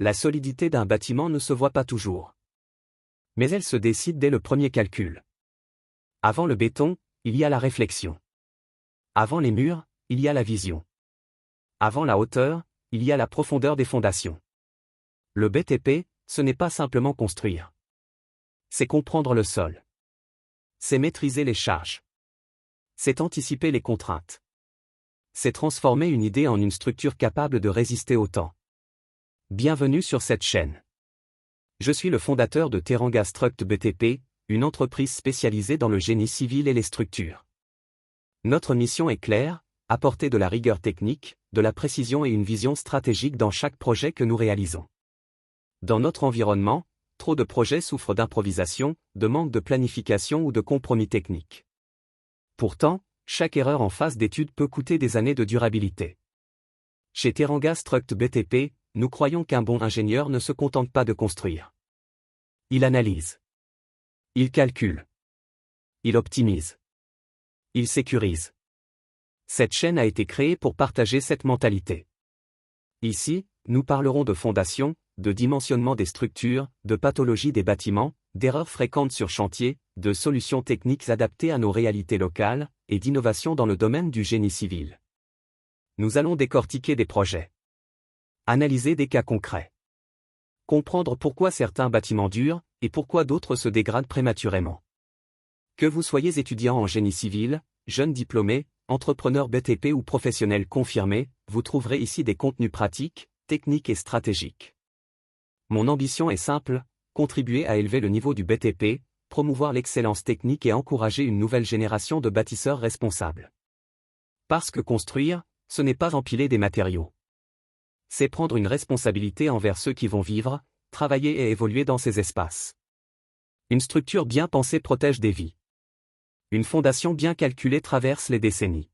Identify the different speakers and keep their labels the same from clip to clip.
Speaker 1: La solidité d'un bâtiment ne se voit pas toujours. Mais elle se décide dès le premier calcul. Avant le béton, il y a la réflexion. Avant les murs, il y a la vision. Avant la hauteur, il y a la profondeur des fondations. Le BTP, ce n'est pas simplement construire. C'est comprendre le sol. C'est maîtriser les charges. C'est anticiper les contraintes. C'est transformer une idée en une structure capable de résister au temps. Bienvenue sur cette chaîne. Je suis le fondateur de Teranga Struct BTP, une entreprise spécialisée dans le génie civil et les structures. Notre mission est claire, apporter de la rigueur technique, de la précision et une vision stratégique dans chaque projet que nous réalisons. Dans notre environnement, trop de projets souffrent d'improvisation, de manque de planification ou de compromis techniques. Pourtant, chaque erreur en phase d'étude peut coûter des années de durabilité. Chez Teranga Struct BTP, nous croyons qu'un bon ingénieur ne se contente pas de construire. Il analyse. Il calcule. Il optimise. Il sécurise. Cette chaîne a été créée pour partager cette mentalité. Ici, nous parlerons de fondation, de dimensionnement des structures, de pathologie des bâtiments, d'erreurs fréquentes sur chantier, de solutions techniques adaptées à nos réalités locales, et d'innovation dans le domaine du génie civil. Nous allons décortiquer des projets. Analyser des cas concrets. Comprendre pourquoi certains bâtiments durent, et pourquoi d'autres se dégradent prématurément. Que vous soyez étudiant en génie civil, jeune diplômé, entrepreneur BTP ou professionnel confirmé, vous trouverez ici des contenus pratiques, techniques et stratégiques. Mon ambition est simple, contribuer à élever le niveau du BTP, promouvoir l'excellence technique et encourager une nouvelle génération de bâtisseurs responsables. Parce que construire, ce n'est pas empiler des matériaux. C'est prendre une responsabilité envers ceux qui vont vivre, travailler et évoluer dans ces espaces. Une structure bien pensée protège des vies. Une fondation bien calculée traverse les décennies.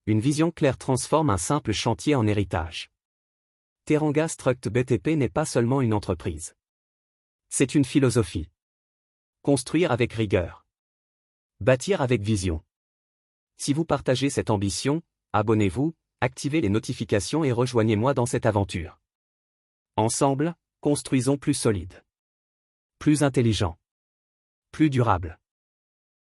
Speaker 1: Une vision claire transforme un simple chantier en héritage. Teranga Struct BTP n'est pas seulement une entreprise. C'est une philosophie. Construire avec rigueur. Bâtir avec vision. Si vous partagez cette ambition, abonnez-vous, activez les notifications et rejoignez-moi dans cette aventure. Ensemble, construisons plus solide. Plus intelligent. Plus durable.